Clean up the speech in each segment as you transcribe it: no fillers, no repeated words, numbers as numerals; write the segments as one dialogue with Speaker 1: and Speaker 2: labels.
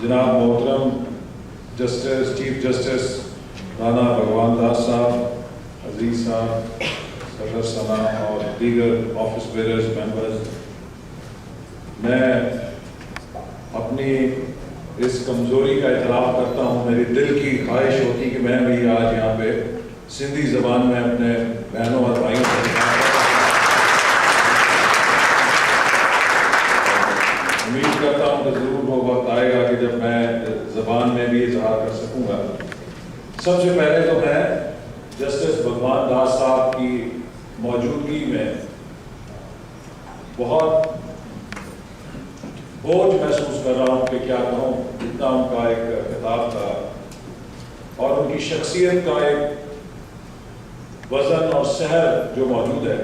Speaker 1: جناب محترم justice chief justice Rana بھگوان داس صاحب، عزیز صاحب، صدر ثنا اور دیگر آفس بیئرز ممبرز، میں اپنی اس کمزوری کا اعتراف کرتا ہوں. میری دل کی خواہش ہوتی کہ میں بھی آج یہاں پہ سندھی زبان میں اپنے بہنوں اور بھائیوں سے امید کرتا ہوں کہ ضرور وہ وقت آئے گا کہ جب میں زبان میں بھی اظہار کر سکوں گا. سب سے پہلے تو میں جسٹس بھگوان داس صاحب کی موجودگی میں بہت بوجھ محسوس کر رہا ہوں کہ کیا کہوں. جتنا ان کا ایک خطاب تھا اور ان کی شخصیت کا ایک وزن اور سحر جو موجود ہے،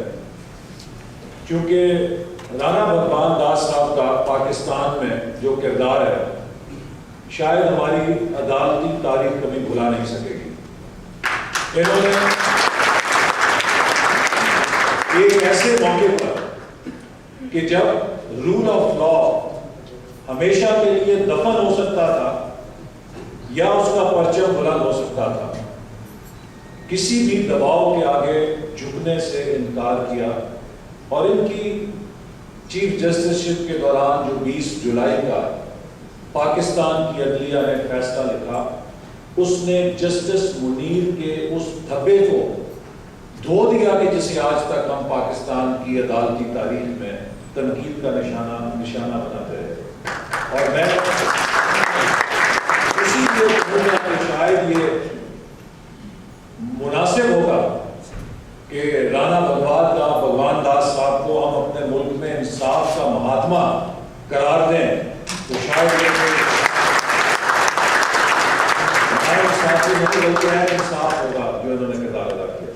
Speaker 1: کیونکہ رانا بھگوان داس صاحب کا پاکستان میں جو کردار ہے شاید ہماری عدالتی تاریخ کبھی بھلا نہیں سکے گی. انہوں نے ایک ایسے موقع پر کہ جب رول آف لا ہمیشہ کے لیے دفن ہو سکتا تھا یا اس کا پرچم بلند ہو سکتا تھا، کسی بھی دباؤ کے آگے جھکنے سے انکار کیا. اور ان کی چیف جسٹس شپ کے دوران جو 20 جولائی کا پاکستان کی عدلیہ نے فیصلہ لکھا، اس نے جسٹس منیر کے اس دھبے کو دھو دیا کہ جسے آج تک ہم پاکستان کی عدالتی تاریخ میں تنقید کا نشانہ بناتے رہے. اور میں اسی لیے کہوں کہ شاید یہ مناسب ہوگا کہ رانا بھگوان داس صاحب کو ہم اپنے ملک میں انصاف کا مہاتما قرار دیں. تو شاید یہ انصاف ہوگا جو انہوں نے کردار ادا کیا.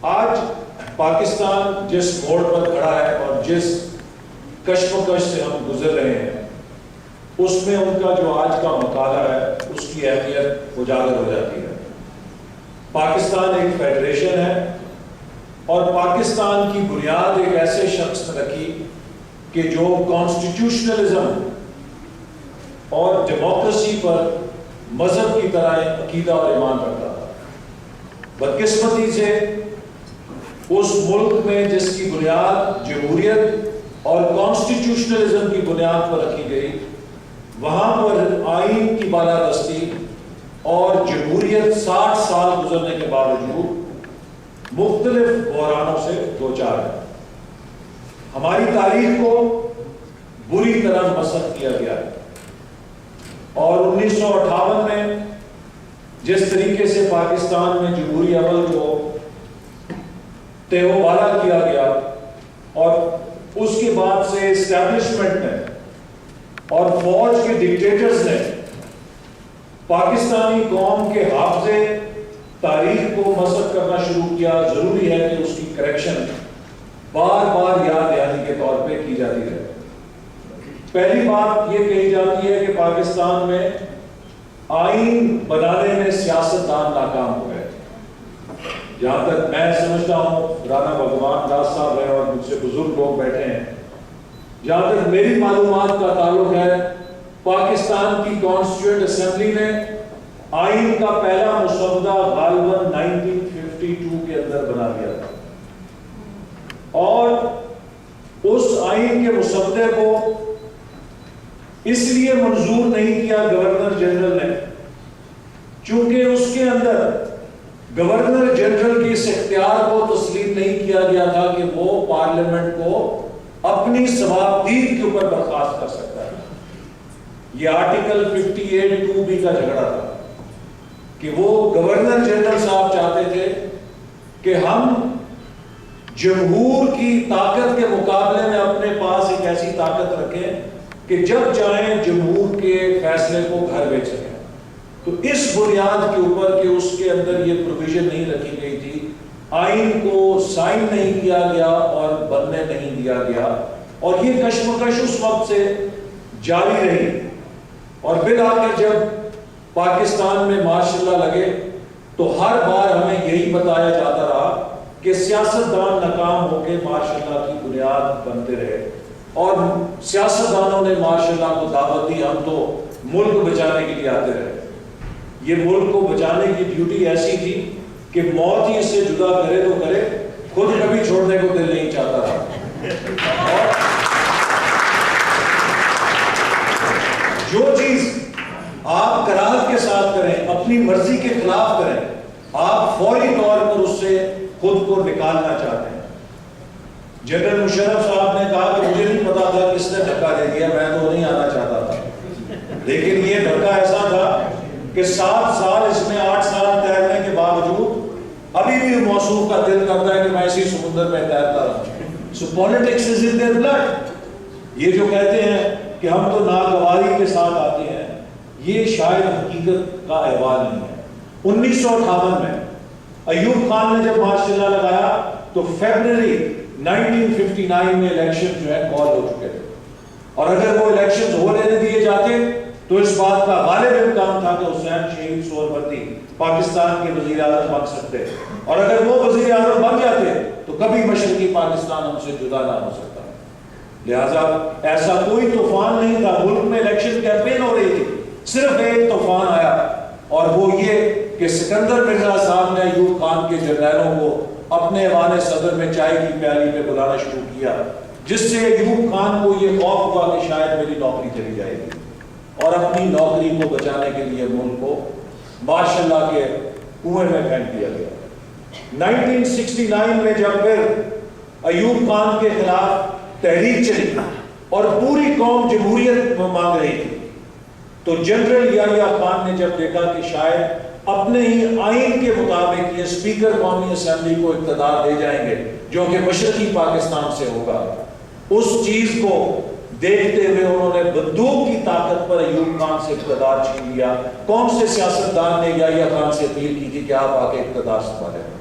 Speaker 1: آج پاکستان جس موڑ پر کھڑا ہے اور جس کشمکش سے ہم گزر رہے ہیں، اس میں ان کا جو آج کا مقالہ ہے اس کی اہمیت اجاگر ہو جاتی ہے. پاکستان ایک فیڈریشن ہے اور پاکستان کی بنیاد ایک ایسے شخص نے رکھی کہ جو کانسٹیٹیوشنلزم اور ڈیموکریسی پر مذہب کی طرح عقیدہ اور ایمان رکھتا تھا. بدقسمتی سے اس ملک میں جس کی بنیاد جمہوریت اور کانسٹیٹیوشنلزم کی بنیاد پر رکھی گئی، وہاں پر آئین کی بالادستی اور جمہوریت 60 سال گزرنے کے باوجود مختلف بحرانوں سے دوچار ہے. ہماری تاریخ کو بری طرح مسخ کیا گیا ہے اور 1958 میں جس طریقے سے پاکستان میں جمہوری عمل کو تیو بالا کیا گیا اور اس کے بعد سے اسٹیبلشمنٹ نے اور فوج کے ڈکٹیٹرز نے پاکستانی قوم کے حافظے تاریخ کو مسخ کرنا شروع کیا. ضروری ہے کہ اس کی کریکشن بار بار یاد دہانی کے طور پہ کی جاتی رہے. پہلی بات یہ کہی جاتی ہے کہ پاکستان میں آئین بنانے میں سیاستدان ناکام ہو گئے. جہاں تک میں سمجھتا ہوں، رانا بھگوان داس صاحب ہیں اور مجھ سے بزرگ لوگ بیٹھے ہیں، جہاں تک میری معلومات کا تعلق ہے، پاکستان کی کانسٹیٹیوئنٹ اسمبلی نے آئین کا پہلا مسودہ غالباً 1952 کے اندر بنا دیا تھا اور اس آئین کے مسودے کو اس لیے منظور نہیں کیا گورنر جنرل نے چونکہ اس کے اندر گورنر جنرل کی اس اختیار کو تسلیم نہیں کیا گیا تھا کہ وہ پارلیمنٹ کو اپنی ثوابدید کے اوپر برخاست کر سکتا ہے. یہ آرٹیکل 58(2)B کا جھگڑا تھا کہ وہ گورنر جنرل صاحب چاہتے تھے کہ ہم جمہور کی طاقت کے مقابلے میں اپنے پاس ایک ایسی طاقت رکھیں کہ جب چاہیں جمہور کے فیصلے کو گھر بیچ سکیں. تو اس بنیاد کے اوپر کہ اس کے اندر یہ پروویژن نہیں رکھی گئی تھی، آئین کو سائن نہیں کیا گیا اور بننے نہیں دیا گیا اور یہ کشمکش اس وقت سے جاری رہی. اور بالآخر جب پاکستان میں ماشاء اللہ لگے تو ہر بار ہمیں یہی بتایا جاتا رہا کہ سیاستدان ناکام ہو کے ماشاء اللہ کی بنیاد بنتے رہے اور سیاستدانوں نے ماشاءاللہ کو دعوت دی، ہم تو ملک بچانے کے لیے آتے رہے. یہ ملک کو بچانے کی ڈیوٹی ایسی تھی کہ موت ہی اس سے جدا کرے تو کرے، خود کبھی چھوڑنے کو دل نہیں چاہتا تھا. جو چیز آپ قرار کے ساتھ کریں، اپنی مرضی کے خلاف کریں، آپ فوری طور پر اس سے خود کو نکالنا چاہتے ہیں. جنرل مشرف صاحب نے کہا کہ مجھے نہیں پتا تھا کس نے دھکا دے دیا، میں تو نہیں آنا چاہتا تھا، لیکن یہ دھکا ایسا تھا کہ 7 سال اس میں 8 سال تیرنے کے باوجود ابھی بھی موصوف کا دل کرتا ہے کہ میں اسی سمندر میں تیرتا رہا. So politics is in their blood. یہ جو کہتے ہیں کہ ہم تو ناگواری کے ساتھ آتے ہیں، یہ شاید حقیقت کا احوال نہیں ہے. 1958 میں ایوب خان نے جب مارشل لا لگایا تو فیبرری 1959 میں الیکشن جو ہے کال ہو چکے تھے، اور اگر وہ الیکشن ہو لینے دیے جاتے تو اس بات کا غالب امکان تھا کہ حسین شہید سہروردی پاکستان کے وزیر اعظم بن سکتے، اور اگر وہ وزیر اعظم بن جاتے تو کبھی مشرقی پاکستان ہم سے جدا نہ ہو سکتا. لہذا ایسا کوئی طوفان نہیں تھا. ملک میں الیکشن کیمپین ہو رہی تھی، صرف ایک طوفان آیا، اور وہ یہ کہ سکندر مرزا صاحب نے ایوب خان کے جرنیلوں کو اپنے ایوان صدر میں چائے کی پیالی پہ بلانا شروع کیا، جس سے ایوب خان کو یہ خوف ہوا کہ شاید میری نوکری چلی جائے گی، اور اپنی نوکری کو بچانے کے لیے ملک کو ماشاءاللہ کے کنویں میں پھینک دیا گیا. 1969 میں جب پھر ایوب خان کے خلاف تحریک چلی اور پوری قوم جمہوریت مانگ رہی تھی، تو جنرل یحییٰ خان نے جب دیکھا کہ شاید اپنے ہی آئین کے مطابق یہ اسپیکر قومی اسمبلی کو اقتدار دے جائیں گے جو کہ مشرقی پاکستان سے ہوگا، اس چیز کو دیکھتے ہوئے انہوں نے بندوق کی طاقت پر ایوب خان سے اقتدار چھین لیا. کون سے سیاستدان نے یحییٰ خان سے اپیل کی تھی کہ آپ آ کے اقتدار سنبھالیں؟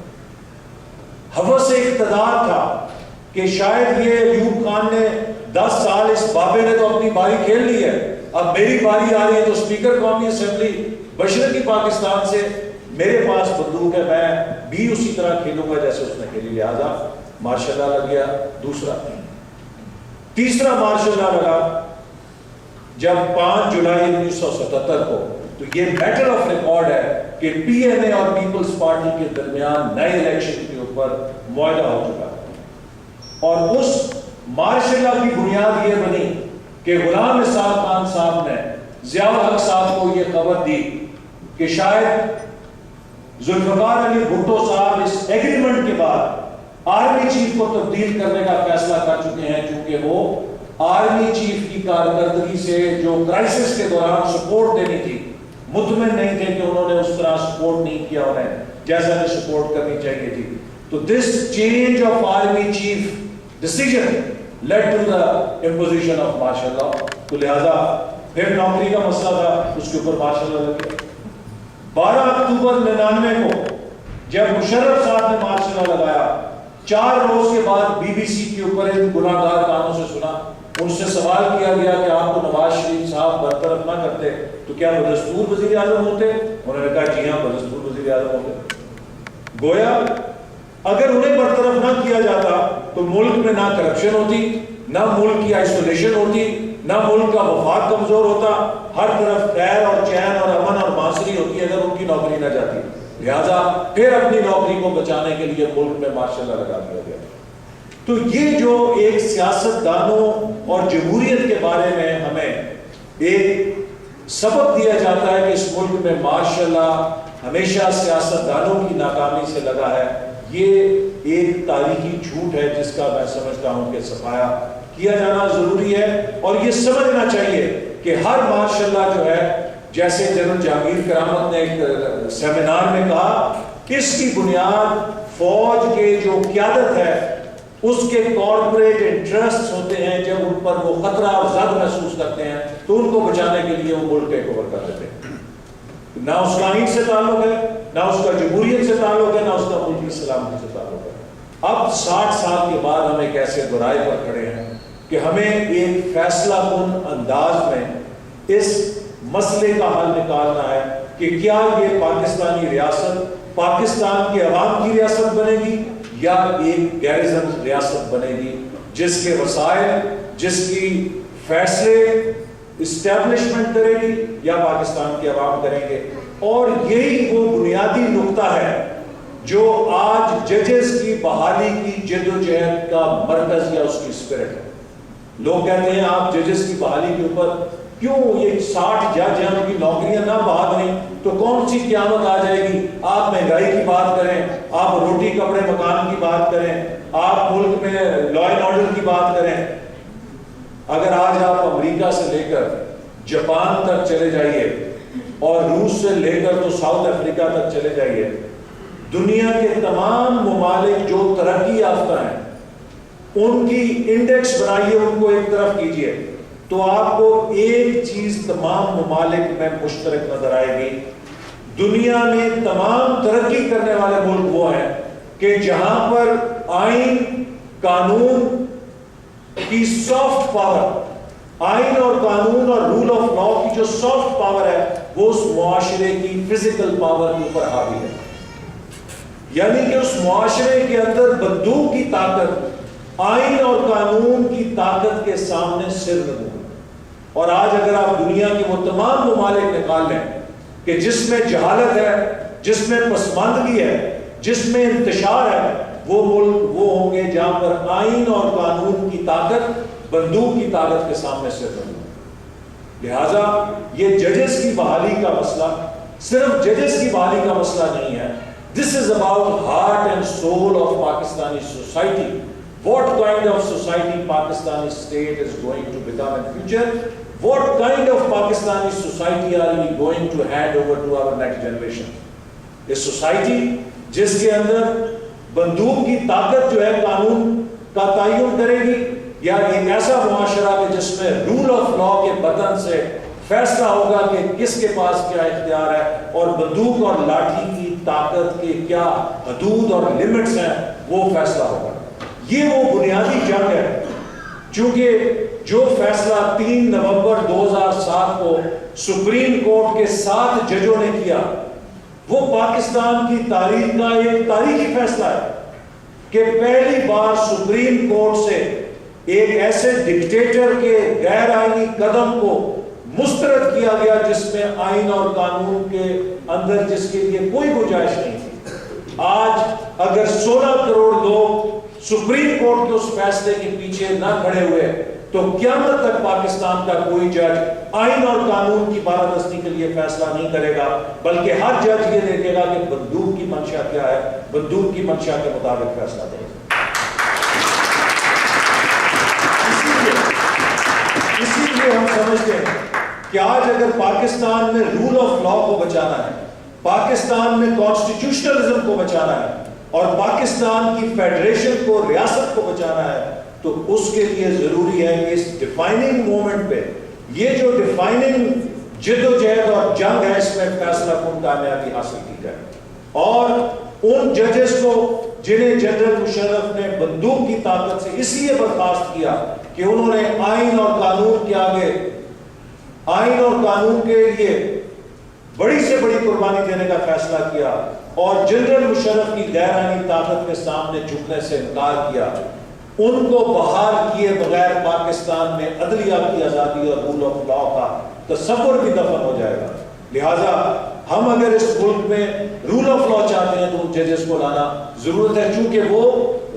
Speaker 1: ہوس اقتدار تھا کہ شاید یہ ایوب خان نے 10 سال اس بابے نے تو اپنی باری کھیل لی ہے، اب میری باری آ رہی ہے تو اسپیکر قومی اسمبلی مشرقی پاکستان سے میرے پاس بندوق ہے، میں بھی اسی طرح کھیلوں گا جیسے اس نے کھیلی. لہٰذا مارشل لا لگ گیا. تیسرا مارشل لا لگا جب 5 جولائی 1977 کو، تو یہ میٹر آف ریکارڈ ہے کہ پی این اے اور پیپلز پارٹی کے درمیان نئے الیکشن کے اوپر معاہدہ ہو چکا ہے، اور اس مارشل لا کی بنیاد یہ بنی کہ غلام اسحاق خان صاحب نے ضیاء الحق صاحب کو یہ خبر دی کہ شاید ذوالفقار علی بھٹو صاحب اس ایگریمنٹ کے بعد آرمی چیف کو تبدیل کرنے کا فیصلہ کر چکے ہیں، چونکہ وہ آرمی چیف کی کارکردگی سے جو کرائسس کے دوران سپورٹ دینی تھی مطمئن نہیں تھے کہ انہوں نے اس طرح سپورٹ نہیں کیا انہیں جیسا کہ سپورٹ کرنی چاہیے تھی. تو this change of army chief decision lead to the imposition of martial law. تو لہذا پھر نوکری کا مسئلہ تھا، اس کے اوپر مارشل لا لگ گیا. 12 اکتوبر 99 کو جب مشرف صاحب نے مارشل لا لگایا، 4 روز کے بعد بی بی سی کے اوپر ان گناہ گار کانوں سے سنا. ان سے سوال کیا گیا کہ آپ کو نواز شریف صاحب برطرف نہ کرتے تو کیا بدستور وزیر اعظم ہوتے؟ انہوں نے کہا جی ہاں بدستور وزیر اعظم ہوتے. گویا اگر انہیں برطرف نہ کیا جاتا تو ملک میں نہ کرپشن ہوتی، نہ ملک کی آئسولیشن ہوتی، نہ ملک کا وفاق کمزور ہوتا، ہر طرف خیر اور چین اور امن اور بانسری ہوتی اگر ان کی نوکری نہ جاتی. لہذا پھر اپنی نوکری کو بچانے کے لیے ملک میں مارشل لا لگا دیا گیا. تو یہ جو ایک سیاستدانوں اور جمہوریت کے بارے میں ہمیں ایک سبق دیا جاتا ہے کہ اس ملک میں مارشل لا ہمیشہ سیاستدانوں کی ناکامی سے لگا ہے، یہ ایک تاریخی جھوٹ ہے جس کا میں سمجھتا ہوں کہ صفایا کیا جانا ضروری ہے. اور یہ سمجھنا چاہیے کہ ہر مارشل لا جو ہے، جیسے جنرل جہانگیر کرامت نے ایک سیمینار میں کہا، اس کی بنیاد فوج کے جو قیادت ہے اس کے کارپوریٹ انٹرسٹ ہوتے ہیں. جب ان پر وہ خطرہ اور زد محسوس کرتے ہیں تو ان کو بچانے کے لیے وہ ملک ٹیک اوور کر دیتے ہیں. نہ اس کا آئین سے تعلق ہے، نہ اس کا جمہوریت سے تعلق ہے، نہ اس کا ملک کی سلامتی سے تعلق ہے. اب 60 سال کے بعد ہم ایک ایسے دورائے پر کھڑے ہیں کہ ہمیں ایک فیصلہ کن انداز میں اس مسئلے کا حل نکالنا ہے کہ کیا یہ پاکستانی ریاست پاکستان کے عوام کی ریاست بنے گی یا ایک گیرزن ریاست بنے گی جس کے وسائل جس کی فیصلے اسٹیبلشمنٹ کرے گی یا پاکستان کے عوام کریں گے. اور یہی وہ بنیادی نقطہ ہے جو آج ججز کی بحالی کی جدوجہد کا مرکز یا اس کی اسپرٹ ہے. لوگ کہتے ہیں آپ ججز کی بحالی کے اوپر کیوں یہ 60 جج ہیں ان کی نوکریاں نہ بحال کریں تو کون سی قیامت آ جائے گی؟ آپ مہنگائی کی بات کریں، آپ روٹی کپڑے مکان کی بات کریں، آپ ملک میں لا اینڈ آرڈر کی بات کریں. اگر آج آپ امریکہ سے لے کر جاپان تک چلے جائیے اور روس سے لے کر تو ساؤتھ افریقہ تک چلے جائیے، دنیا کے تمام ممالک جو ترقی یافتہ ہیں ان کی انڈیکس بنائیے، ان کو ایک طرف کیجئے تو آپ کو ایک چیز تمام ممالک میں مشترک نظر آئے گی. دنیا میں تمام ترقی کرنے والے ملک وہ ہیں کہ جہاں پر آئین قانون کی سافٹ پاور، آئین اور قانون اور رول آف لا کی جو سافٹ پاور ہے وہ اس معاشرے کی فزیکل پاور کے اوپر حاوی ہے. یعنی کہ اس معاشرے کے اندر بندوق کی طاقت آئین اور قانون کی طاقت کے سامنے سر نگوں. اور آج اگر آپ دنیا کے وہ تمام ممالک نکال لیں کہ جس میں جہالت ہے، جس میں پسماندگی ہے، جس میں انتشار ہے، وہ ملک وہ ہوں گے جہاں پر آئین اور قانون کی طاقت بندوق کی طاقت کے سامنے سر نگوں. لہٰذا یہ ججز کی بحالی کا مسئلہ صرف ججز کی بحالی کا مسئلہ نہیں ہے. This is about heart and soul of Pakistani society. What kind of society Pakistani state is going to become in future? What kind of Pakistani society are we going to hand over to our next generation? A society جس کے اندر بندوق کی طاقت جو ہے قانون کا تعین کرے گی، یا ایک ایسا معاشرہ کہ جس میں رول آف لا کے بٹن سے فیصلہ ہوگا کہ کس کے پاس کیا اختیار ہے اور بندوق اور لاٹھی کی طاقت کے کیا حدود اور لمٹس ہیں وہ فیصلہ ہوگا. یہ وہ بنیادی جنگ ہے. چونکہ جو فیصلہ 3 نومبر 2007 کو سپریم کورٹ کے 7 ججوں نے کیا وہ پاکستان کی تاریخ کا ایک تاریخی فیصلہ ہے کہ پہلی بار سپریم کورٹ سے ایک ایسے ڈکٹیٹر کے غیر آئینی قدم کو مسترد کیا گیا جس میں آئین اور قانون کے اندر جس کے لیے کوئی گنجائش نہیں تھی. آج اگر 16 کروڑ لوگ سپریم کورٹ کے اس فیصلے کے پیچھے نہ کھڑے ہوئے تو قیامت تک پاکستان کا کوئی جج آئین اور قانون کی بالادستی کے لیے فیصلہ نہیں کرے گا، بلکہ ہر جج یہ دیکھے گا کہ بندوق کی منشا کیا ہے، بندوق کی منشا کے مطابق فیصلہ دے گا. اسی لیے ہم سمجھتے ہیں کہ آج اگر پاکستان میں رول آف لا کو بچانا ہے، پاکستان میں کانسٹیٹیوشنلزم کو بچانا ہے اور پاکستان کی فیڈریشن کو، ریاست کو بچانا ہے، تو اس کے لیے ضروری ہے کہ اس ڈیفائننگ مومنٹ پہ یہ جو ڈیفائننگ جدوجہد اور جنگ ہے اس میں فیصلہ کن کامیابی حاصل کی جائے. اور ان ججز کو جنہیں جنرل مشرف نے بندوق کی طاقت سے اس لیے برخاست کیا کہ انہوں نے آئین اور قانون کے آگے، آئین اور قانون کے لیے بڑی سے بڑی قربانی دینے کا فیصلہ کیا اور جنرل مشرف کی غیر آئینی طاقت کے سامنے جھکنے سے انکار کیا، ان کو بحال کیے بغیر پاکستان میں عدلیہ کی آزادی اور رول آف لا کا تصور بھی دفن ہو جائے گا. لہٰذا ہم اگر اس ملک میں رول آف لا چاہتے ہیں تو ان ججز کو لانا ضرورت ہے، چونکہ وہ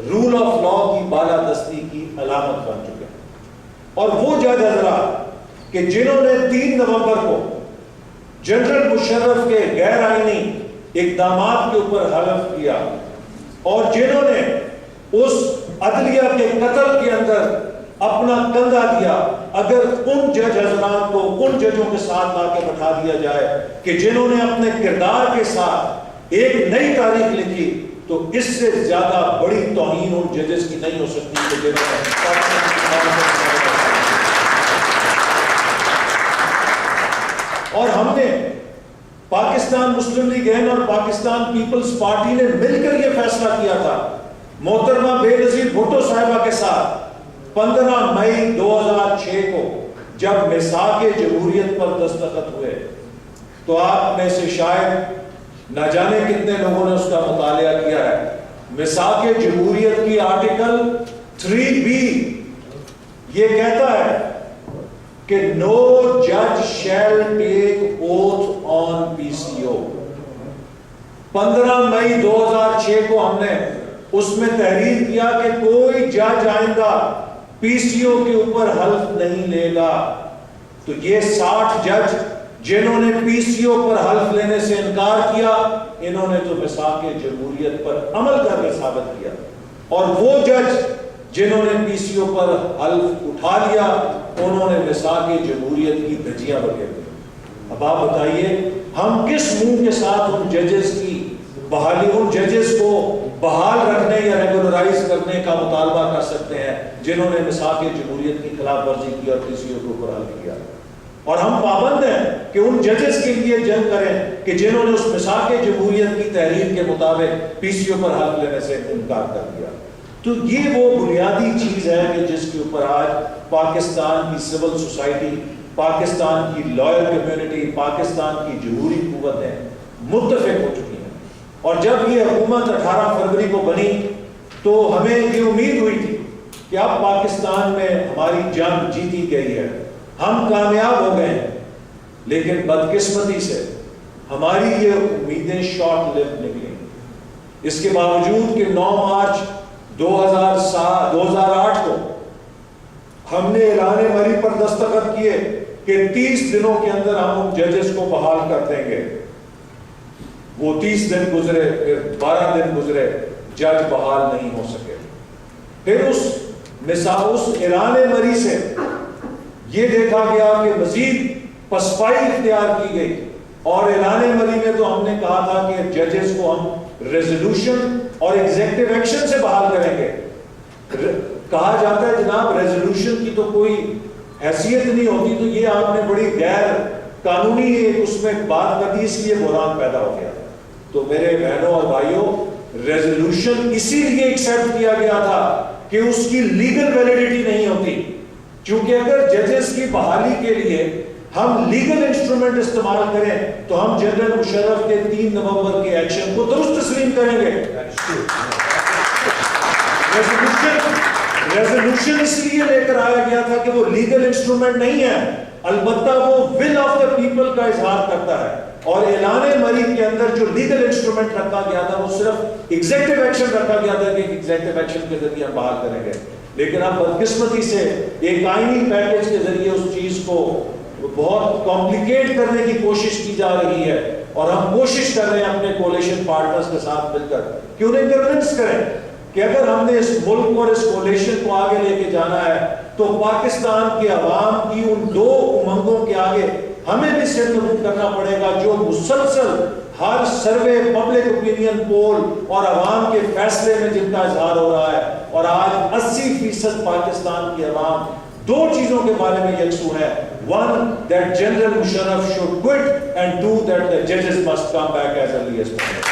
Speaker 1: رول آف لا کی بالادستی کی علامت بن چکے ہیں. اور وہ جج حضرات کہ جنہوں نے 3 نومبر کو جنرل مشرف کے غیر آئینی اقدامات کے اوپر حلف کیا اور جنہوں نے اس عدلیہ کے قتل کے اندر اپنا کندھا دیا، اگر ان جج حضرات کو ان ججوں کے ساتھ لا کے بٹھا دیا جائے کہ جنہوں نے اپنے کردار کے ساتھ ایک نئی تاریخ لکھی، تو اس سے زیادہ بڑی توہین ان ججز کی نہیں ہو سکتی کہ جنہوں نے. اور ہم نے پاکستان مسلم لیگ اور پاکستان پیپلز پارٹی نے مل کر یہ فیصلہ کیا تھا محترمہ بے نظیر بھٹو صاحبہ کے ساتھ 15 مئی 2006 کو جب میثاق جمہوریت پر دستخط ہوئے. تو آپ میں سے شاید نہ جانے کتنے لوگوں نے اس کا مطالعہ کیا ہے. میثاق جمہوریت کی آرٹیکل 3B یہ کہتا ہے کہ no judge shall take oath on PCO. 15 مئی 2006 کو ہم نے اس میں تحریر کیا کہ کوئی جج آئندہ PCO کے اوپر حلف نہیں لے گا. تو یہ 60 جج جنہوں نے PCO پر حلف لینے سے انکار کیا، انہوں نے تو میثاق جمہوریت پر عمل کر کے ثابت کیا. اور وہ جج جنہوں نے PCO پر حلف اٹھا لیا، انہوں نے میثاق جمہوریت کی دھجیاں بکھیر دی. اب آپ بتائیے ہم کس منہ کے ساتھ ان ججز کی بحالی، ان ججز کو بحال رکھنے یا ریگولرائز کرنے کا مطالبہ کر سکتے ہیں جنہوں نے میثاق جمہوریت کی خلاف ورزی کی اور PCO کے اوپر حلف کیا؟ اور ہم پابند ہیں کہ ان ججز کے لیے جنگ کریں کہ جنہوں نے اس میثاق جمہوریت کی تحریر کے مطابق PCO پر حلف لینے سے انکار کر دیا. تو یہ وہ بنیادی چیز ہے کہ جس کے اوپر آج پاکستان کی سول سوسائٹی، پاکستان کی لائر کمیونٹی، پاکستان کی جمہوری قوتیں متفق ہو چکی ہیں. اور جب یہ حکومت 18 فروری کو بنی تو ہمیں یہ امید ہوئی تھی کہ اب پاکستان میں ہماری جنگ جیتی گئی ہے، ہم کامیاب ہو گئے ہیں. لیکن بدقسمتی سے ہماری یہ امیدیں شارٹ لیو نکلی. اس کے باوجود کہ 9 مارچ 2008 کو ہم نے اعلان مری پر دستخط کیے کہ 30 دنوں کے اندر ہم ان ججز کو بحال کر دیں گے. وہ 30 دن گزرے، پھر 12 دن گزرے، جج بحال نہیں ہو سکے. پھر اس اعلان مری سے یہ دیکھا گیا کہ مزید پسپائی اختیار کی گئی. اور اعلان مری میں تو ہم نے کہا تھا کہ ججز کو ہم ریزولوشن اور ایگزیکٹو ایکشن سے بحال کریں گے. کہا جاتا ہے جناب ریزولوشن کی تو کوئی حیثیت نہیں ہوتی، تو یہ آپ نے بڑی غیر قانونی اس میں بات کر دی، اس لیے بحران پیدا ہو گیا. تو میرے بہنوں اور بھائیوں، ریزولوشن اسی لیے ایکسیپٹ کیا گیا تھا کہ اس کی لیگل ویلیڈیٹی نہیں ہوتی. چونکہ اگر ججز کی بحالی کے لیے ہم لیگل انسٹرومنٹ استعمال کریں تو ہم جنرل مشرف کے 3 نومبر کے ایکشن کو درست تسلیم کریں گے. ریزولوشن اس لیے لے کر آیا گیا تھا کہ وہ لیگل انسٹرومنٹ نہیں ہے، البتہ وہ ول آف دا پیپل کا اظہار کرتا ہے. اور اعلان مری کے اندر جو لیگل انسٹرومنٹ رکھا گیا تھا وہ صرف ایگزیکٹو ایکشن رکھا گیا تھا کہ ایگزیکٹو ایکشن کے ذریعے ہم بحال کریں گے. لیکن اب بدقسمتی سے ایک آئینی پیکج کے ذریعے اس چیز کو بہت کمپلیکیٹ کرنے کی کوشش کی جا رہی ہے. اور ہم کوشش کر رہے ہیں اپنے کولیشن پارٹنرز کے ساتھ مل کر کہ انہیں کنونس کریں کہ اگر ہم نے اس ملک اور اس کولیشن کو آگے لے کے جانا ہے تو پاکستان کے عوام کی ان 2 امنگوں کے آگے ہمیں بھی سر نگوں کرنا پڑے گا جو مسلسل ہر سروے، پبلک اوپینین پول اور عوام کے فیصلے میں جن کا اظہار ہو رہا ہے. اور آج 80% پاکستان کی عوام 2 چیزوں کے بارے میں یکسو ہے. 1 that General Musharraf should quit and 2 that the judges must come back as early as possible.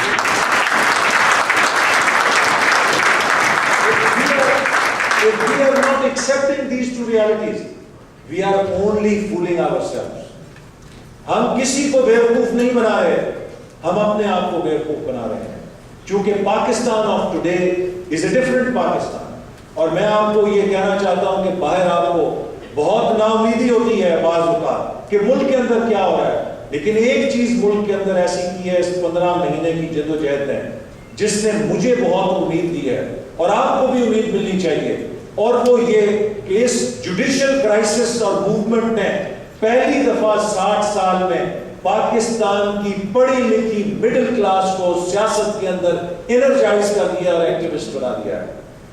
Speaker 1: If we are not accepting these 2 realities, we are only fooling ourselves. ہم کسی کو بیوقوف نہیں بنا رہے، ہم اپنے آپ کو بیوقوف بنا رہے ہیں. چونکہ Pakistan of today is a different Pakistan. اور میں آپ کو یہ کہنا چاہتا ہوں کہ باہر آپ کو بہت نا امیدی ہوتی ہے بعض اوقات کہ ملک کے اندر کیا ہو رہا ہے، لیکن ایک چیز ملک کے اندر ایسی کی ہے اس 15 مہینے کی جدوجہد نے، جس نے مجھے بہت امید دی ہے اور آپ کو بھی امید ملنی چاہیے. اور وہ یہ کہ اس جوڈیشل کرائسس اور موومنٹ نے پہلی دفعہ 60 سال میں پاکستان کی پڑھی لکھی مڈل کلاس کو سیاست کے اندر انرجائز کر دیا اور ایکٹیوسٹ بنا دیا ہے.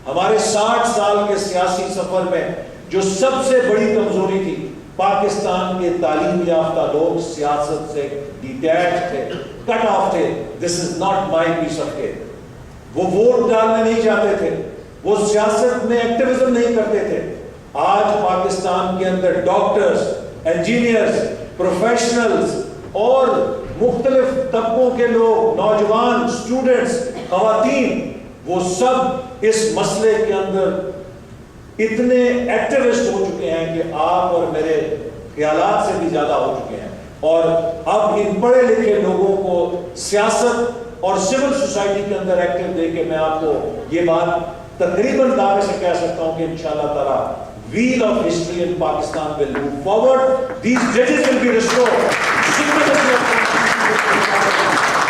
Speaker 1: ہمارے 60 سال کے سیاسی سفر میں جو سب سے بڑی کمزوری تھی، پاکستان کے تعلیم یافتہ لوگ سیاست سے ڈیٹیچ تھے، کٹ آف تھے. This is not my piece of cake. وہ ووٹ ڈالنے نہیں چاہتے تھے، وہ سیاست میں ایکٹیویزم نہیں کرتے تھے. آج پاکستان کے اندر ڈاکٹرز، انجینئرز، پروفیشنلز اور مختلف طبقوں کے لوگ، نوجوان، اسٹوڈنٹس، خواتین، وہ سب اس مسئلے کے اندر اتنے ایکٹیوسٹ ہو چکے ہیں کہ آپ اور میرے خیالات سے بھی زیادہ ہو چکے ہیں. اور اب ان پڑھے لکھے لوگوں کو سیاست اور سول سوسائٹی کے اندر ایکٹیو دے کے میں آپ کو یہ بات تقریباً دعوے سے کہہ سکتا ہوں کہ انشاءاللہ تعالی wheel of history in Pakistan will move forward. These judges will be restored. Supremacy of Constitution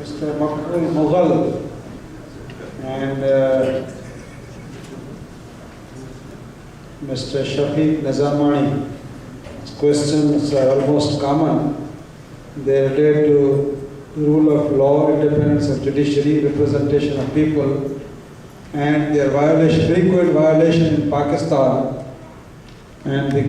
Speaker 2: Mr. Makbul Mughal and Mr. Shafiq Nizamani's questions are almost common. They relate to rule of law, independence of judiciary, representation of people, and their frequent violation in Pakistan, and the